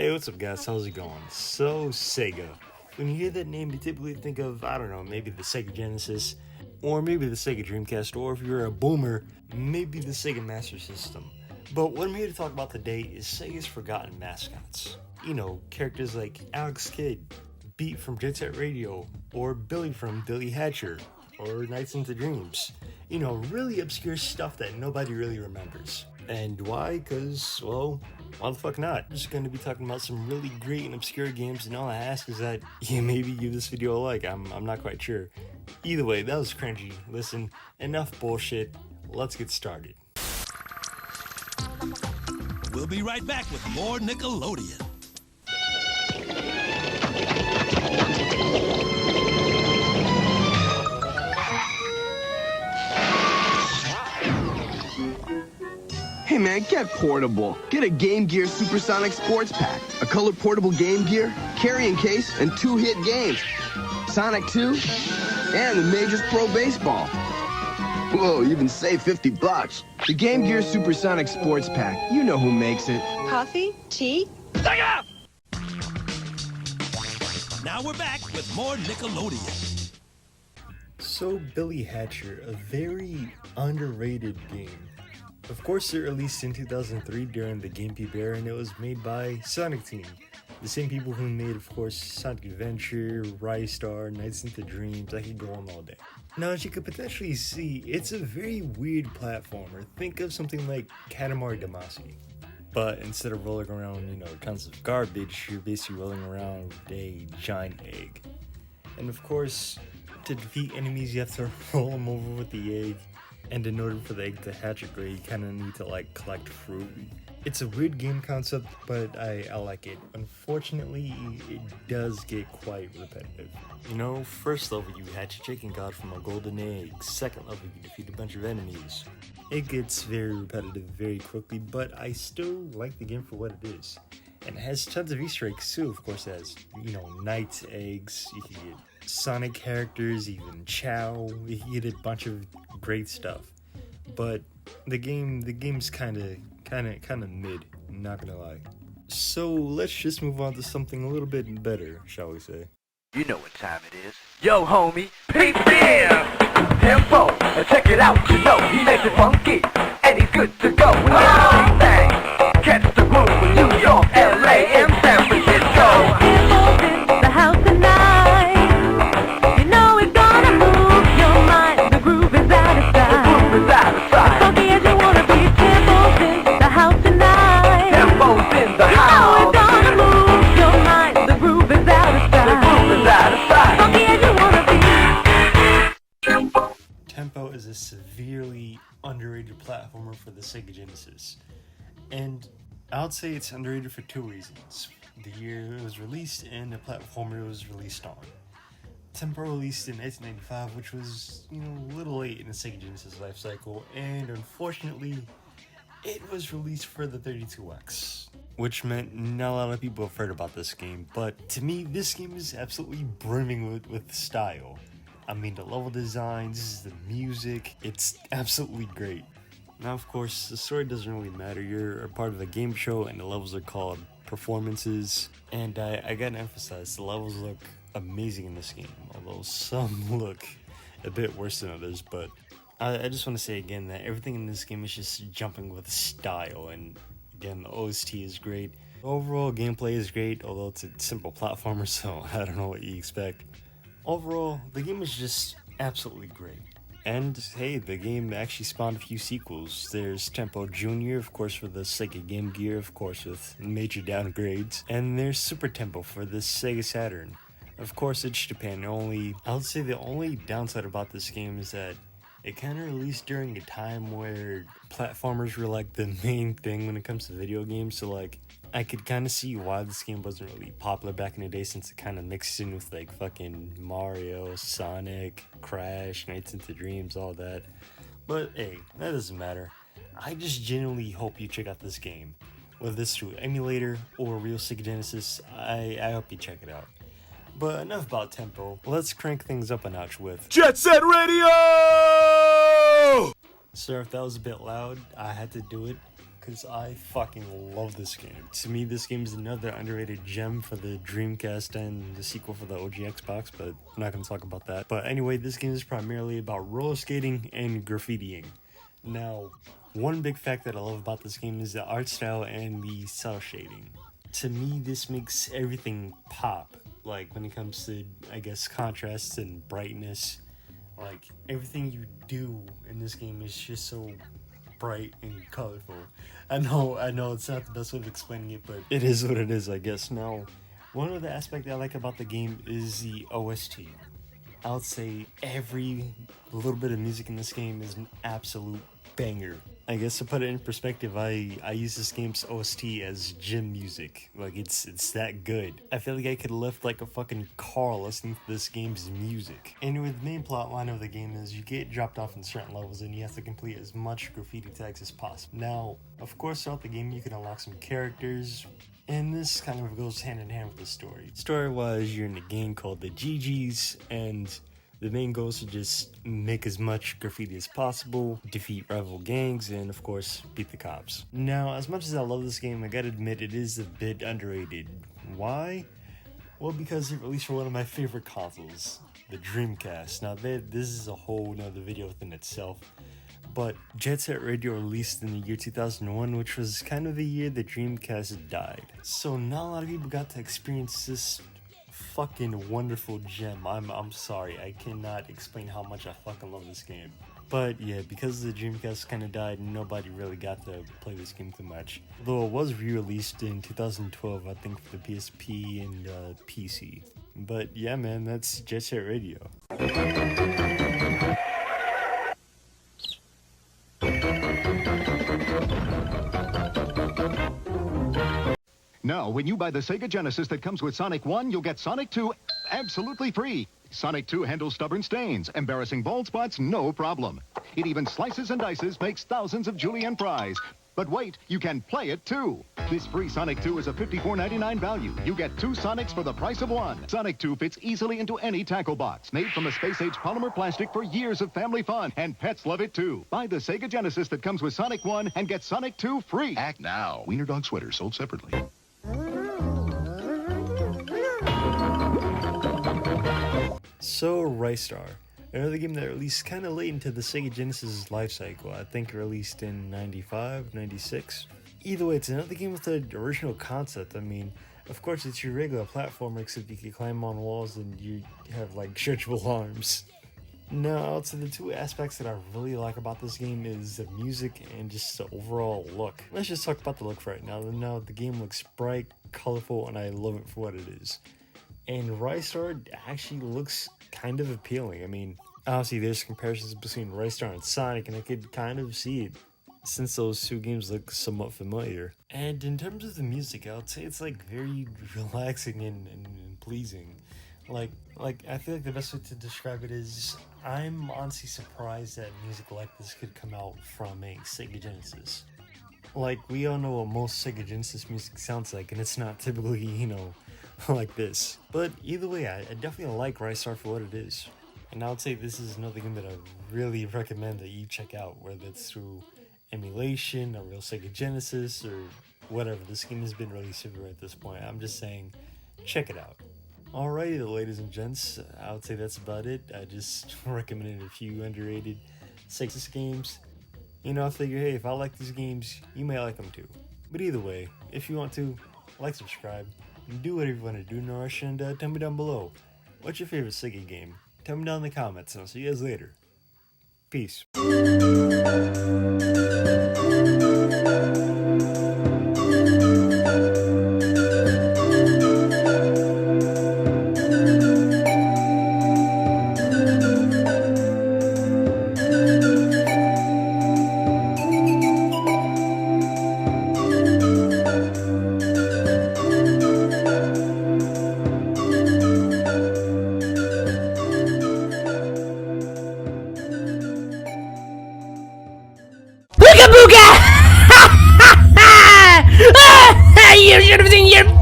Hey, what's up guys, how's it going? So, Sega. When you hear that name, you typically think of, I don't know, maybe the Sega Genesis, or maybe the Sega Dreamcast, or if you're a boomer, maybe the Sega Master System. But what I'm here to talk about today is Sega's forgotten mascots. You know, characters like Alex Kidd, Beat from Jet Set Radio, or Billy from Billy Hatcher, or Nights into Dreams. You know, really obscure stuff that nobody really remembers. And why? Because, well, why the fuck not? I'm just going to be talking about some really great and obscure games, and all I ask is that you maybe give this video a like. I'm not quite sure. Either way, that was cringy. Listen, enough bullshit. Let's get started. We'll be right back with more Nickelodeon. Hey man, get portable. Get a Game Gear Supersonic Sports Pack. A color portable Game Gear, carrying case, and 2 hit games. Sonic 2, and the Majors Pro Baseball. Whoa, even save $50. The Game Gear Supersonic Sports Pack. You know who makes it. Coffee? Tea? Sega! Now we're back with more Nickelodeon. So, Billy Hatcher, a very underrated game. Of course, it released in 2003 during the GameCube era, and it was made by Sonic Team, the same people who made, of course, Sonic Adventure, Rise Star, Nights into Dreams. I could go on all day. Now, as you could potentially see, it's a very weird platformer. Think of something like Katamari Damacy. But instead of rolling around, tons of garbage, you're basically rolling around with a giant egg. And of course, to defeat enemies, you have to roll them over with the egg. And in order for the egg to hatch it great, you kind of need to collect fruit. It's a weird game concept, but I like it. Unfortunately, it does get quite repetitive. First level you hatch a chicken god from a golden egg. Second level you defeat a bunch of enemies. It gets very repetitive very quickly, but I still like the game for what it is. And it has tons of Easter eggs too. Of course, it has, Knight's eggs. You can get Sonic characters, even Chow. You can get a bunch of great stuff. But the game's kind of mid. I'm not gonna lie. So let's just move on to something a little bit better, shall we say? You know what time it is. Yo, homie, PPM! Tempo, check it out, he makes it funky, and he's good to go. Everything, catch the groove with New York, LA, and San Francisco. The house tonight, you know it's gonna move your mind. The groove is out of sight. The groove is out of sight. As funky as you wanna be, Tempo's in the house tonight. Tempo's in the You house. know it's gonna move your mind. The groove is out of sight. The groove is out of sight. As funky as you wanna be. Tempo is a severely underrated platformer for the Sega Genesis. And I would say it's underrated for 2 reasons. The year it was released and the platformer it was released on. Tempo released in 1995, which was, a little late in the Sega Genesis life cycle, and unfortunately, it was released for the 32X. Which meant not a lot of people have heard about this game, but to me, this game is absolutely brimming with style. I mean, the level designs, the music, it's absolutely great. Now, of course, the story doesn't really matter. You're a part of a game show, and the levels are called performances. And I gotta emphasize, the levels look amazing in this game, although some look a bit worse than others. But I just want to say again that everything in this game is just jumping with style, and again, the OST is great. Overall, gameplay is great, although it's a simple platformer, so I don't know what you expect. Overall, the game is just absolutely great. And hey, the game actually spawned a few sequels. There's Tempo Jr., of course, for the Sega Game Gear, of course, with major downgrades. And there's Super Tempo for the Sega Saturn. Of course, it's Japan only. I would say the only downside about this game is that it kind of released during a time where platformers were the main thing when it comes to video games. So I could kind of see why this game wasn't really popular back in the day, since it kind of mixed in with fucking Mario, Sonic, Crash, Nights into Dreams, all that. But hey, that doesn't matter. I just genuinely hope you check out this game. Whether it's through emulator or real Sega Genesis, I hope you check it out. But enough about Tempo. Let's crank things up a notch with Jet Set Radio! Sorry if that was a bit loud. I had to do it because I fucking love this game. To me, this game is another underrated gem for the Dreamcast and the sequel for the OG Xbox, but I'm not going to talk about that. But anyway, this game is primarily about roller skating and graffitiing. Now, one big fact that I love about this game is the art style and the cel shading. To me, this makes everything pop. Like, when it comes to, I guess, contrast and brightness. Like, everything you do in this game is just so bright and colorful. I know it's not the best way of explaining it, but it is what it is, I guess. Now, one of the aspects I like about the game is the OST. I would say every little bit of music in this game is an absolute banger. I guess to put it in perspective, I use this game's OST as gym music. Like, it's that good. I feel like I could lift like a fucking car listening to this game's music. Anyway, the main plot line of the game is you get dropped off in certain levels and you have to complete as much graffiti tags as possible. Now, of course, throughout the game you can unlock some characters, and this kind of goes hand in hand with the story. Story-wise, you're in a gang called the GGs, and the main goal is to just make as much graffiti as possible, defeat rival gangs, and of course, beat the cops. Now, as much as I love this game, I gotta admit it is a bit underrated. Why? Well, because it released for one of my favorite consoles, the Dreamcast. Now, this is a whole nother video within itself. But Jet Set Radio released in the year 2001, which was kind of the year the Dreamcast died. So not a lot of people got to experience this fucking wonderful gem. I'm sorry, I cannot explain how much I fucking love this game. But yeah, because the Dreamcast kind of died, nobody really got to play this game too much. Though it was re-released in 2012, I think, for the PSP and PC. But yeah, man, that's Jet Set Radio. Now, when you buy the Sega Genesis that comes with Sonic 1, you'll get Sonic 2 absolutely free. Sonic 2 handles stubborn stains, embarrassing bald spots, no problem. It even slices and dices, makes thousands of julienne fries. But wait, you can play it too. This free Sonic 2 is a $54.99 value. You get 2 Sonics for the price of 1. Sonic 2 fits easily into any tackle box. Made from a space-age polymer plastic for years of family fun, and pets love it too. Buy the Sega Genesis that comes with Sonic 1 and get Sonic 2 free. Act now. Wiener Dog Sweater sold separately. So, Ristar, another game that released kind of late into the Sega Genesis life cycle. I think it released in 95, 96. Either way, it's another game with the original concept. I mean, of course, it's your regular platformer, except you can climb on walls and you have, like, stretchable arms. Now, so the two aspects that I really like about this game is the music and just the overall look. Let's just talk about the look right now. Now, the game looks bright, colorful, and I love it for what it is. And Ristar actually looks kind of appealing. I mean, obviously there's comparisons between Ristar and Sonic, and I could kind of see it since those two games look somewhat familiar. And in terms of the music, I would say it's like very relaxing and pleasing. Like I feel like the best way to describe it is I'm honestly surprised that music like this could come out from a Sega Genesis. Like, we all know what most Sega Genesis music sounds like, and it's not typically, like this. But either way, I definitely like Ristar for what it is. And I would say this is another game that I really recommend that you check out, whether it's through emulation, a real Sega Genesis, or whatever. This game has been released everywhere at this point. I'm just saying, check it out. Alrighty, ladies and gents, I would say that's about it. I just recommended a few underrated Sega games. I figure, hey, if I like these games, you may like them too. But either way, if you want to, like, subscribe, and do whatever you want to do, Nourish, and tell me down below, what's your favorite Sega game? Tell me down in the comments, and I'll see you guys later. Peace. You should have seen your